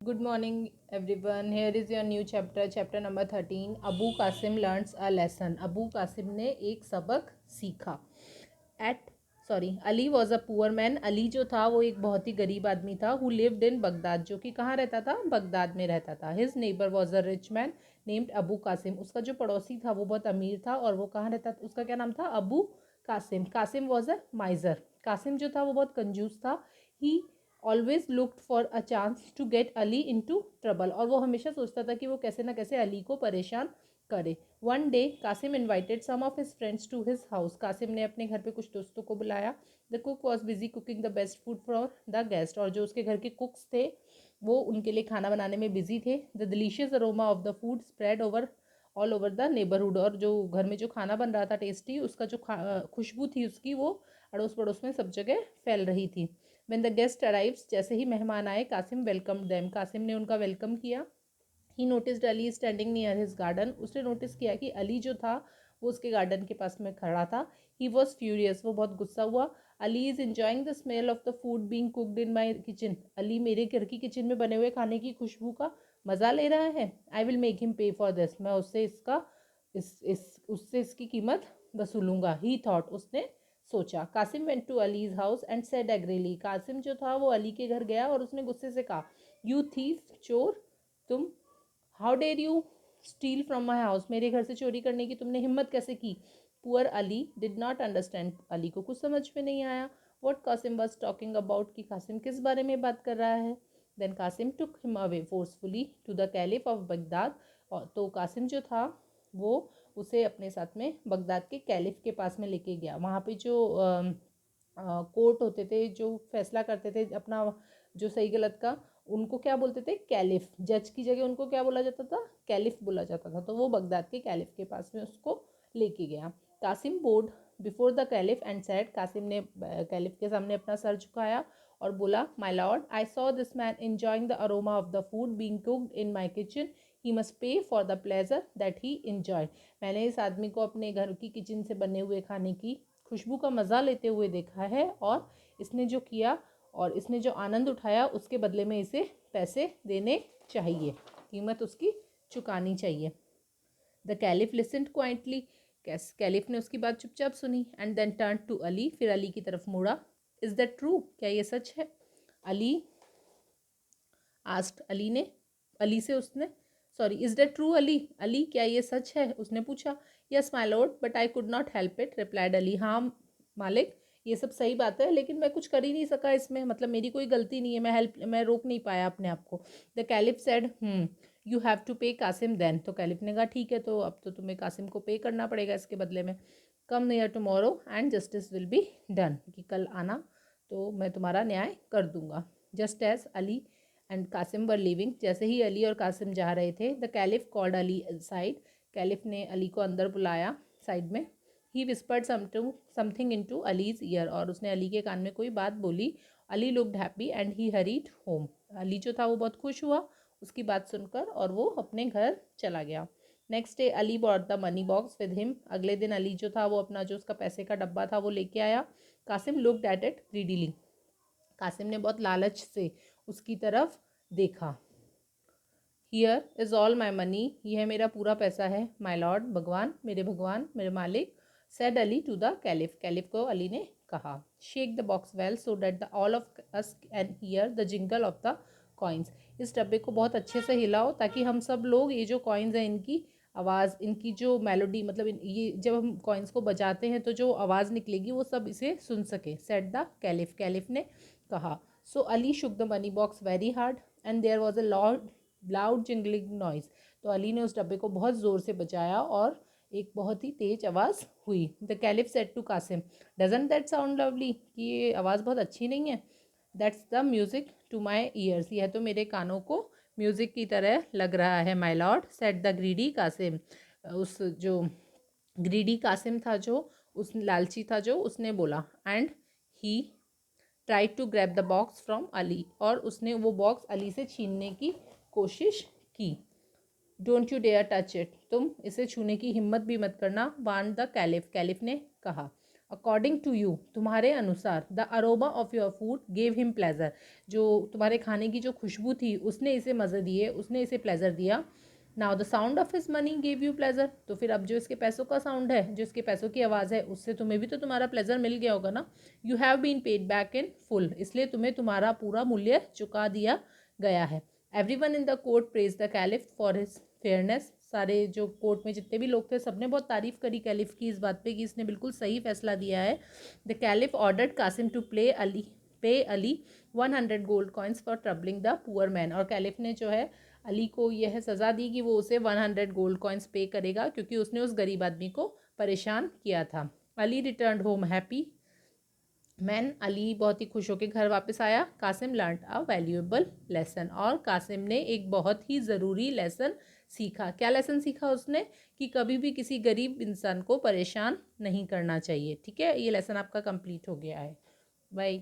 Good morning, everyone. Here is your new chapter, chapter number 13. Abu Qasim learns a lesson. Abu Qasim ने एक सबक सीखा. At Ali was a poor man. Ali जो था वो एक बहुत ही गरीब आदमी था. हु लिव्ड इन बगदाद, जो कि कहाँ रहता था? बगदाद में रहता था. His neighbour was a rich man named Abu Kasim. उसका जो पड़ोसी था वो बहुत अमीर था और वो कहाँ रहता था? उसका क्या नाम था? Abu Kasim. Kasim was a miser. Kasim जो था वो बहुत कंजूस था. He always looked for a chance to get Ali into trouble. और वो हमेशा सोचता था कि वो कैसे ना कैसे अली को परेशान करे. One day Kasim invited some of his friends to his house. Kasim ने अपने घर पे कुछ दोस्तों को बुलाया. The cook was busy cooking the best food for the guest. और जो उसके घर के कुक्स थे वो उनके लिए खाना बनाने में बिजी थे. The delicious aroma of the food spread over all over the neighbourhood. और जो घर में जो खाना बन रहा था टेस्टी, उसका जो खुशबू थी उसकी वो अड़ोस पड़ोस में सब जगह फैल रही थी. व्हेन द गेस्ट अराइव्स, जैसे ही मेहमान आए, कासिम वेलकम देम. कासिम ने उनका वेलकम किया. ही noticed Ali standing near his garden. उसने नोटिस किया कि अली जो था वो उसके गार्डन के पास में खड़ा था. He was furious. वो बहुत गुस्सा हुआ. Ali is enjoying the smell of the food being cooked in my kitchen. Ali मेरे घर की किचन में बने हुए खाने की खुशबू का मज़ा ले रहा है. I will make him pay for this. मैं उससे इसका इस उससे इसकी कीमत वसूलूंगा. ही थॉट, उसने सोचा. Kasim went to Ali's house and said angrily. Kasim जो था वो अली के घर गया और उसने गुस्से से कहा, यू थीफ, चोर तुम, how dare you steel from my house. मेरे घर से चोरी करने की तुमने हिम्मत कैसे की. Poor Ali did not understand. Ali को कुछ समझ में नहीं आया what Kasim was talking about, कि कासिम किस बारे में बात कर रहा है. Then Kasim took him away forcefully to the caliph of Baghdad. और तो कासिम जो था वो उसे अपने साथ में बगदाद के कैलिफ के पास में लेके गया. वहाँ पे जो कोर्ट होते थे जो फैसला करते थे अपना जो सही गलत का, उनको क्या बोलते थे? कैलिफ. जज की जगह उनको क्या बोला जाता था? कैलिफ बोला जाता था. तो वो बगदाद के कैलिफ के पास में उसको लेके गया. Kasim bowed before the caliph and said. Kasim ने कैलिफ के सामने अपना सर झुकाया और बोला, my lord, I saw this man enjoying the aroma of the food being cooked in my kitchen. He must pay for the pleasure that he enjoyed. मैंने इस आदमी को अपने घर की किचन से बने हुए खाने की खुशबू का मज़ा लेते हुए देखा है और इसने जो किया और इसने जो आनंद उठाया उसके बदले में इसे पैसे देने चाहिए, कीमत उसकी चुकानी चाहिए. The caliph listened quietly. Caliph ने उसकी बात चुपचाप सुनी. And then turn to Ali. फिर अली की तरफ मुड़ा. इज़ दैट ट्रू, क्या ये सच है? अली आस्ट. अली ने अली से उसने is that true Ali. Ali, क्या ये सच है? उसने पूछा. Yes my lord, but I could not help it, replied Ali. हाँ मालिक, ये सब सही बात है लेकिन मैं कुछ कर ही नहीं सका इसमें. मतलब मेरी कोई गलती नहीं है, मैं रोक नहीं पाया अपने आप को. The caliph said, you have to pay Kasim then. तो कैलिफ ने कहा, ठीक है, तो अब तो तुम्हें कासिम को पे करना पड़ेगा इसके बदले में. Come near tomorrow and justice will be done. कि कल आना तो मैं तुम्हारा न्याय कर दूंगा. Just as Ali and Kasim were leaving. जैसे ही अली और कासिम जा रहे थे, the caliph called Ali side. Caliph ने अली को अंदर बुलाया साइड में. He whispered something into Ali's ear. और उसने अली के कान में कोई बात बोली. Ali looked happy and he hurried home. Ali जो था वो बहुत खुश हुआ उसकी बात सुनकर और वो अपने घर चला गया. Next day Ali bought the money box with him. अगले दिन अली जो था वो अपना जो उसका पैसे का डब्बा था वो लेके आया. Kasim looked at it greedily. Kasim ने बहुत लालच से उसकी तरफ देखा. Here is all my money. यह मेरा पूरा पैसा है. माई लॉर्ड, भगवान, मेरे भगवान, मेरे मालिक. Said Ali to the caliph. Caliph को अली ने कहा. Shake the box well so that the all of us can hear the jingle of the coins. इस डब्बे को बहुत अच्छे से हिलाओ ताकि हम सब लोग ये जो कॉइन्स हैं इनकी आवाज़, इनकी जो मेलोडी, मतलब ये जब हम कॉइन्स को बजाते हैं तो जो आवाज़ निकलेगी वो सब इसे सुन सके. Said the caliph. कैलिफ ने कहा. So Ali shook the money box very hard and there was a loud jingling noise. तो अली ने उस डब्बे को बहुत ज़ोर से बजाया और एक बहुत ही तेज आवाज़ हुई. The caliph said to Kasim, doesn't that sound lovely. कि ये आवाज़ बहुत अच्छी नहीं है? That's the music to my ears. यह तो मेरे कानों को म्यूज़िक की तरह लग रहा है. My lord, said the greedy Kasim. उस जो ग्रीडी कासिम था, जो उस लालची था, जो उसने बोला. And he try to grab the box from Ali. और उसने वो बॉक्स अली से छीनने की कोशिश की. Don't you dare touch it. तुम इसे छूने की हिम्मत भी मत करना. Warn the caliph. कैलिफ ने कहा. अकॉर्डिंग टू यू, तुम्हारे अनुसार, the aroma of your food gave him pleasure, जो तुम्हारे खाने की जो खुशबू थी उसने इसे मज़े दिए, उसने इसे प्लेजर दिया। Now the sound of his money gave you pleasure, तो फिर अब जो इसके पैसों का साउंड है, जो इसके पैसों की आवाज़ है, उससे तुम्हें भी तो तुम्हारा प्लेजर मिल गया होगा ना। You have been paid back in full, इसलिए तुम्हें तुम्हारा पूरा मूल्य चुका दिया गया है। Everyone in the court praise the caliph for his fairness, सारे जो कोर्ट में जितने भी लोग थे सबने बहुत तारीफ करी कैलिफ की इस बात पे कि इसने बिल्कुल सही फैसला दिया है। The caliph ordered Qasim to pay Ali 100 gold coins for troubling the poor man, और कैलिफ ने जो है अली को यह सज़ा दी कि वो उसे 100 गोल्ड कॉइन्स पे करेगा क्योंकि उसने उस गरीब आदमी को परेशान किया था। Ali return home happy man, Ali बहुत ही खुश होकर घर वापस आया। Kasim learn a valuable lesson, और कासिम ने एक बहुत ही ज़रूरी लेसन सीखा। क्या लेसन सीखा उसने? कि कभी भी किसी गरीब इंसान को परेशान नहीं करना चाहिए। ठीक है, ये लेसन आपका कंप्लीट हो गया है। बाय।